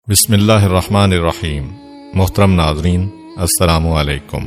بسم اللہ الرحمن الرحیم۔ محترم ناظرین، السلام علیکم۔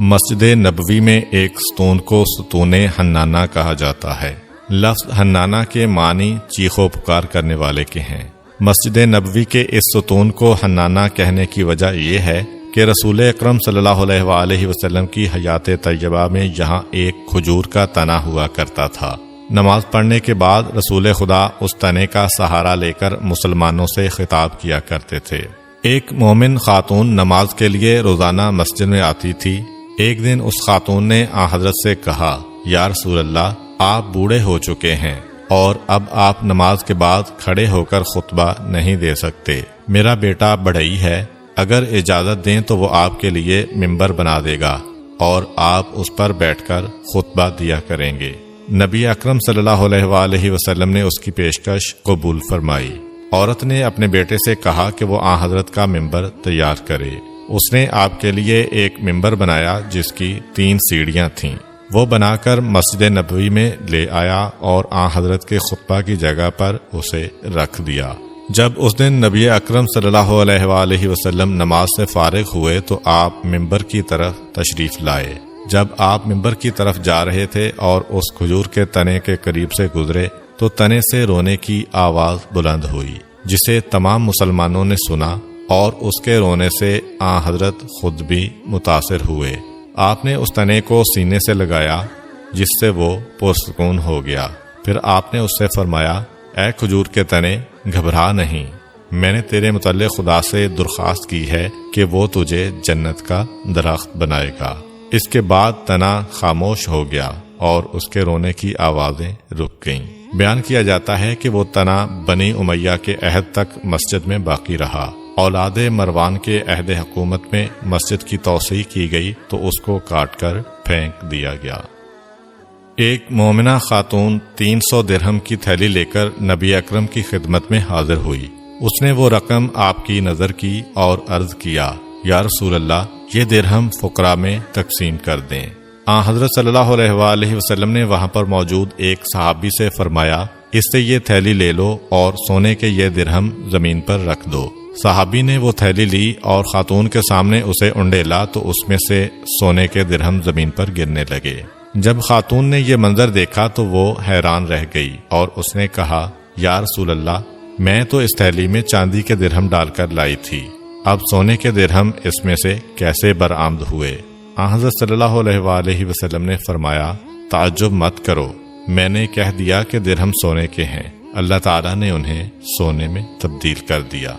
مسجد نبوی میں ایک ستون کو ستون حنانہ کہا جاتا ہے۔ لفظ حنانہ کے معنی چیخ و پکار کرنے والے کے ہیں۔ مسجد نبوی کے اس ستون کو حنانہ کہنے کی وجہ یہ ہے کہ رسول اکرم صلی اللہ علیہ وآلہ وسلم کی حیات طیبہ میں یہاں ایک کھجور کا تنا ہوا کرتا تھا۔ نماز پڑھنے کے بعد رسول خدا اس تنے کا سہارا لے کر مسلمانوں سے خطاب کیا کرتے تھے۔ ایک مومن خاتون نماز کے لیے روزانہ مسجد میں آتی تھی۔ ایک دن اس خاتون نے حضرت سے کہا، یا رسول اللہ، آپ بوڑھے ہو چکے ہیں اور اب آپ نماز کے بعد کھڑے ہو کر خطبہ نہیں دے سکتے۔ میرا بیٹا بڑھئی ہے، اگر اجازت دیں تو وہ آپ کے لیے ممبر بنا دے گا اور آپ اس پر بیٹھ کر خطبہ دیا کریں گے۔ نبی اکرم صلی اللہ علیہ وآلہ وسلم نے اس کی پیشکش قبول فرمائی۔ عورت نے اپنے بیٹے سے کہا کہ وہ حضرت کا ممبر تیار کرے۔ اس نے آپ کے لیے ایک ممبر بنایا جس کی 3 سیڑھیاں تھیں۔ وہ بنا کر مسجد نبوی میں لے آیا اور حضرت کے خطبہ کی جگہ پر اسے رکھ دیا۔ جب اس دن نبی اکرم صلی اللہ علیہ وآلہ وسلم نماز سے فارغ ہوئے تو آپ ممبر کی طرف تشریف لائے۔ جب آپ ممبر کی طرف جا رہے تھے اور اس کھجور کے تنے کے قریب سے گزرے تو تنے سے رونے کی آواز بلند ہوئی، جسے تمام مسلمانوں نے سنا اور اس کے رونے سے حضرت خود بھی متاثر ہوئے۔ آپ نے اس تنے کو سینے سے لگایا جس سے وہ پرسکون ہو گیا۔ پھر آپ نے اس سے فرمایا، اے کھجور کے تنے، گھبرا نہیں، میں نے تیرے متعلق خدا سے درخواست کی ہے کہ وہ تجھے جنت کا درخت بنائے گا۔ اس کے بعد تنا خاموش ہو گیا اور اس کے رونے کی آوازیں رک گئیں۔ بیان کیا جاتا ہے کہ وہ تنا بنی امیہ کے عہد تک مسجد میں باقی رہا۔ اولاد مروان کے عہد حکومت میں مسجد کی توسیع کی گئی تو اس کو کاٹ کر پھینک دیا گیا۔ ایک مومنہ خاتون 300 درہم کی تھیلی لے کر نبی اکرم کی خدمت میں حاضر ہوئی۔ اس نے وہ رقم آپ کی نظر کی اور عرض کیا، یا رسول اللہ، یہ درہم فقراء میں تقسیم کر دیں۔ حضرت صلی اللہ علیہ وآلہ وسلم نے وہاں پر موجود ایک صحابی سے فرمایا، اس سے یہ تھیلی لے لو اور سونے کے یہ درہم زمین پر رکھ دو۔ صحابی نے وہ تھیلی لی اور خاتون کے سامنے اسے انڈیلا تو اس میں سے سونے کے درہم زمین پر گرنے لگے۔ جب خاتون نے یہ منظر دیکھا تو وہ حیران رہ گئی اور اس نے کہا، یا رسول اللہ، میں تو اس تھیلی میں چاندی کے درہم ڈال کر لائی تھی، اب سونے کے درہم اس میں سے کیسے برآمد ہوئے؟ حضرت صلی اللہ علیہ وآلہ وسلم نے فرمایا، تعجب مت کرو، میں نے کہہ دیا کہ درہم سونے کے ہیں، اللہ تعالیٰ نے انہیں سونے میں تبدیل کر دیا۔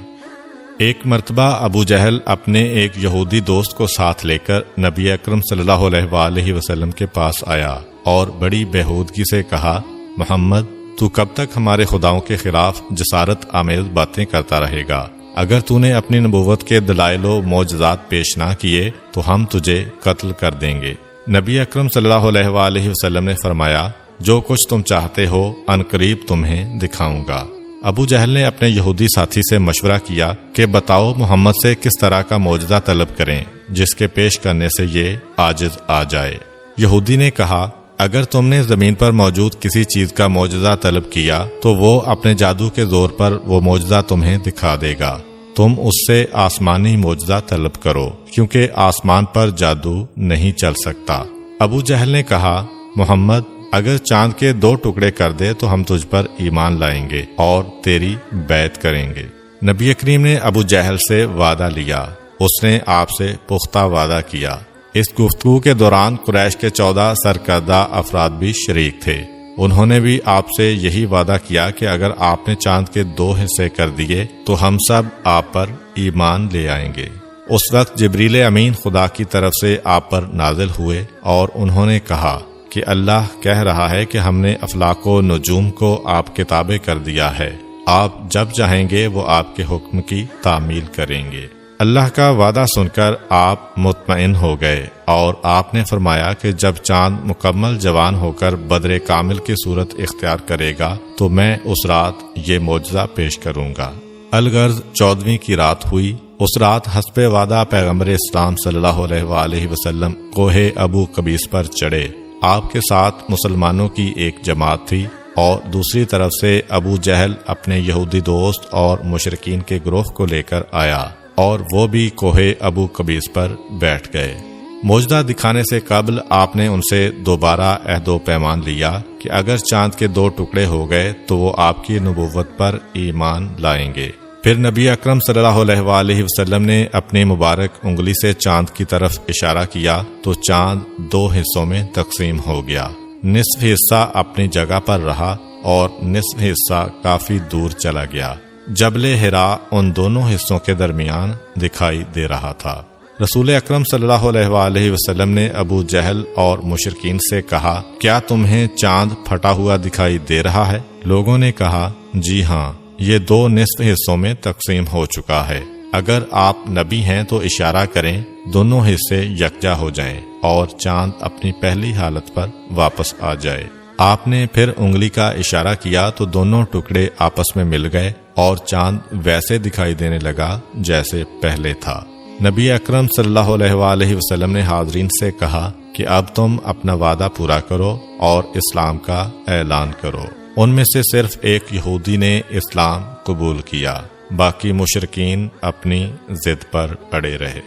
ایک مرتبہ ابو جہل اپنے ایک یہودی دوست کو ساتھ لے کر نبی اکرم صلی اللہ علیہ وآلہ وسلم کے پاس آیا اور بڑی بےہودگی سے کہا، محمد، تو کب تک ہمارے خداؤں کے خلاف جسارت آمیز باتیں کرتا رہے گا؟ اگر تو نے اپنی نبوت کے دلائل و معجزات پیش نہ کیے تو ہم تجھے قتل کر دیں گے۔ نبی اکرم صلی اللہ علیہ وآلہ وسلم نے فرمایا، جو کچھ تم چاہتے ہو عنقریب تمہیں دکھاؤں گا۔ ابو جہل نے اپنے یہودی ساتھی سے مشورہ کیا کہ بتاؤ محمد سے کس طرح کا معجزہ طلب کریں جس کے پیش کرنے سے یہ عاجز آ جائے۔ یہودی نے کہا، اگر تم نے زمین پر موجود کسی چیز کا معجزہ طلب کیا تو وہ اپنے جادو کے زور پر وہ معجزہ تمہیں دکھا دے گا۔ تم اس سے آسمانی معجزہ طلب کرو، کیونکہ آسمان پر جادو نہیں چل سکتا۔ ابو جہل نے کہا، محمد، اگر چاند کے 2 ٹکڑے کر دے تو ہم تجھ پر ایمان لائیں گے اور تیری بیعت کریں گے۔ نبی کریم نے ابو جہل سے وعدہ لیا۔ اس نے آپ سے پختہ وعدہ کیا۔ اس گفتگو کے دوران قریش کے 14 سرکردہ افراد بھی شریک تھے۔ انہوں نے بھی آپ سے یہی وعدہ کیا کہ اگر آپ نے چاند کے 2 حصے کر دیے تو ہم سب آپ پر ایمان لے آئیں گے۔ اس وقت جبریل امین خدا کی طرف سے آپ پر نازل ہوئے اور انہوں نے کہا کہ اللہ کہہ رہا ہے کہ ہم نے افلاک و نجوم کو آپ کے تابع کر دیا ہے، آپ جب چاہیں گے وہ آپ کے حکم کی تعمیل کریں گے۔ اللہ کا وعدہ سن کر آپ مطمئن ہو گئے اور آپ نے فرمایا کہ جب چاند مکمل جوان ہو کر بدر کامل کی صورت اختیار کرے گا تو میں اس رات یہ معجزہ پیش کروں گا۔ الغرض 14ویں کی رات ہوئی۔ اس رات حسب وعدہ پیغمبر اسلام صلی اللہ علیہ وآلہ وسلم کوہ ابو قبیس پر چڑھے۔ آپ کے ساتھ مسلمانوں کی ایک جماعت تھی۔ اور دوسری طرف سے ابو جہل اپنے یہودی دوست اور مشرکین کے گروہ کو لے کر آیا اور وہ بھی کوہ ابو قبیس پر بیٹھ گئے۔ معجزہ دکھانے سے قبل آپ نے ان سے دوبارہ عہد و پیمان لیا کہ اگر چاند کے 2 ٹکڑے ہو گئے تو وہ آپ کی نبوت پر ایمان لائیں گے۔ پھر نبی اکرم صلی اللہ علیہ وآلہ وسلم نے اپنی مبارک انگلی سے چاند کی طرف اشارہ کیا تو چاند 2 حصوں میں تقسیم ہو گیا۔ نصف حصہ اپنی جگہ پر رہا اور نصف حصہ کافی دور چلا گیا۔ جبل حراء ان دونوں حصوں کے درمیان دکھائی دے رہا تھا۔ رسول اکرم صلی اللہ علیہ وآلہ وسلم نے ابو جہل اور مشرکین سے کہا، کیا تمہیں چاند پھٹا ہوا دکھائی دے رہا ہے؟ لوگوں نے کہا، جی ہاں، یہ 2 نصف حصوں میں تقسیم ہو چکا ہے۔ اگر آپ نبی ہیں تو اشارہ کریں، دونوں حصے یکجا ہو جائیں اور چاند اپنی پہلی حالت پر واپس آ جائے۔ آپ نے پھر انگلی کا اشارہ کیا تو دونوں ٹکڑے آپس میں مل گئے اور چاند ویسے دکھائی دینے لگا جیسے پہلے تھا۔ نبی اکرم صلی اللہ علیہ وآلہ وسلم نے حاضرین سے کہا کہ اب تم اپنا وعدہ پورا کرو اور اسلام کا اعلان کرو۔ ان میں سے صرف ایک یہودی نے اسلام قبول کیا، باقی مشرکین اپنی ضد پر اڑے رہے۔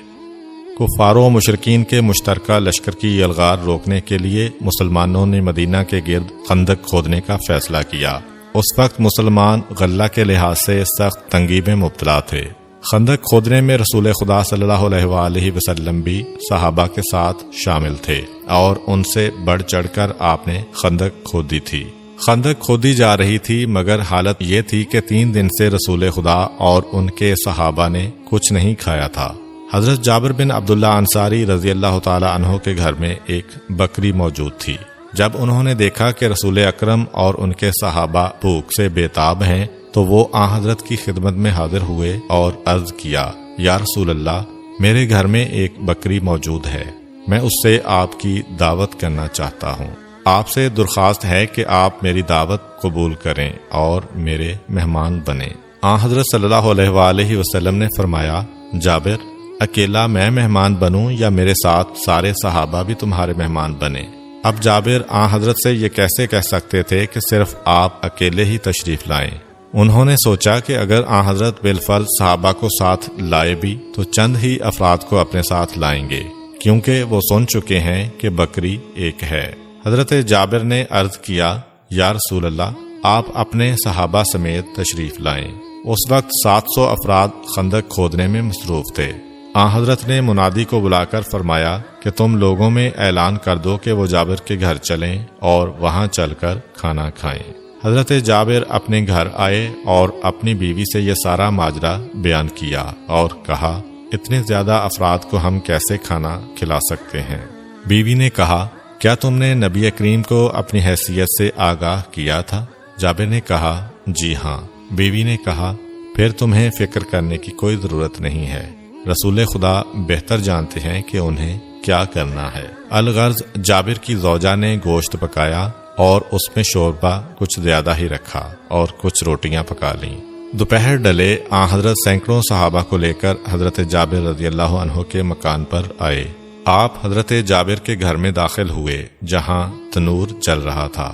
کفار و مشرکین کے مشترکہ لشکر کی یلغار روکنے کے لیے مسلمانوں نے مدینہ کے گرد خندق کھودنے کا فیصلہ کیا۔ اس وقت مسلمان غلہ کے لحاظ سے سخت تنگی میں مبتلا تھے۔ خندق کھودنے میں رسول خدا صلی اللہ علیہ وآلہ وسلم بھی صحابہ کے ساتھ شامل تھے اور ان سے بڑھ چڑھ کر آپ نے خندق کھودی تھی۔ خندق کھودی جا رہی تھی مگر حالت یہ تھی کہ 3 دن سے رسول خدا اور ان کے صحابہ نے کچھ نہیں کھایا تھا۔ حضرت جابر بن عبداللہ انصاری رضی اللہ تعالی عنہ کے گھر میں ایک بکری موجود تھی۔ جب انہوں نے دیکھا کہ رسول اکرم اور ان کے صحابہ بھوک سے بےتاب ہیں تو وہ آن حضرت کی خدمت میں حاضر ہوئے اور عرض کیا، یا رسول اللہ، میرے گھر میں ایک بکری موجود ہے، میں اس سے آپ کی دعوت کرنا چاہتا ہوں۔ آپ سے درخواست ہے کہ آپ میری دعوت قبول کریں اور میرے مہمان بنیں۔ آن حضرت صلی اللہ علیہ وآلہ وسلم نے فرمایا، جابر، اکیلا میں مہمان بنوں یا میرے ساتھ سارے صحابہ بھی تمہارے مہمان بنیں؟ اب جابر آن حضرت سے یہ کیسے کہہ سکتے تھے کہ صرف آپ اکیلے ہی تشریف لائیں؟ انہوں نے سوچا کہ اگر آن حضرت بالفرض صحابہ کو ساتھ لائے بھی تو چند ہی افراد کو اپنے ساتھ لائیں گے، کیونکہ وہ سن چکے ہیں کہ بکری ایک ہے۔ حضرت جابر نے عرض کیا، یا رسول اللہ، آپ اپنے صحابہ سمیت تشریف لائیں۔ اس وقت 700 افراد خندق کھودنے میں مصروف تھے۔ آن حضرت نے منادی کو بلا کر فرمایا کہ تم لوگوں میں اعلان کر دو کہ وہ جابر کے گھر چلیں اور وہاں چل کر کھانا کھائیں۔ حضرت جابر اپنے گھر آئے اور اپنی بیوی سے یہ سارا ماجرا بیان کیا اور کہا، اتنے زیادہ افراد کو ہم کیسے کھانا کھلا سکتے ہیں؟ بیوی نے کہا، کیا تم نے نبی کریم کو اپنی حیثیت سے آگاہ کیا تھا؟ جابر نے کہا، جی ہاں۔ بیوی نے کہا، پھر تمہیں فکر کرنے کی کوئی ضرورت نہیں ہے، رسول خدا بہتر جانتے ہیں کہ انہیں کیا کرنا ہے۔ الغرض جابر کی زوجہ نے گوشت پکایا اور اس میں شوربہ کچھ زیادہ ہی رکھا اور کچھ روٹیاں پکا لیں۔ دوپہر ڈلے آن حضرت سینکڑوں صحابہ کو لے کر حضرت جابر رضی اللہ عنہ کے مکان پر آئے۔ آپ حضرت جابر کے گھر میں داخل ہوئے جہاں تنور چل رہا تھا۔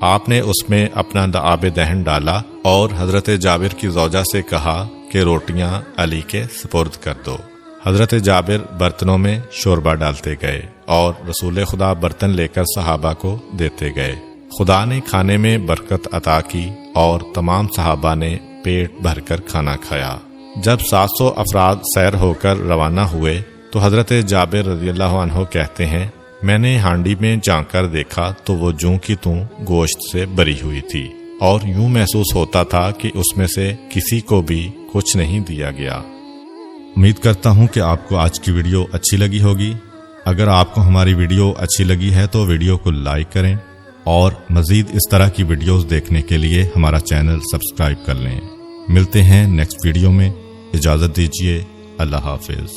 آپ نے اس میں اپنا آب دہن ڈالا اور حضرت جابر کی زوجہ سے کہا کہ روٹیاں علی کے سپرد کر دو۔ حضرت جابر برتنوں میں شوربہ ڈالتے گئے اور رسول خدا برتن لے کر صحابہ کو دیتے گئے۔ خدا نے کھانے میں برکت عطا کی اور تمام صحابہ نے پیٹ بھر کر کھانا کھایا۔ جب 700 افراد سیر ہو کر روانہ ہوئے تو حضرت جابر رضی اللہ عنہ کہتے ہیں، میں نے ہانڈی میں جھانک کر دیکھا تو وہ جوں کی توں گوشت سے بری ہوئی تھی اور یوں محسوس ہوتا تھا کہ اس میں سے کسی کو بھی کچھ نہیں دیا گیا۔ امید کرتا ہوں کہ آپ کو آج کی ویڈیو اچھی لگی ہوگی۔ اگر آپ کو ہماری ویڈیو اچھی لگی ہے تو ویڈیو کو لائک کریں اور مزید اس طرح کی ویڈیوز دیکھنے کے لیے ہمارا چینل سبسکرائب کر لیں۔ ملتے ہیں نیکسٹ ویڈیو میں، اجازت دیجیے، اللہ حافظ۔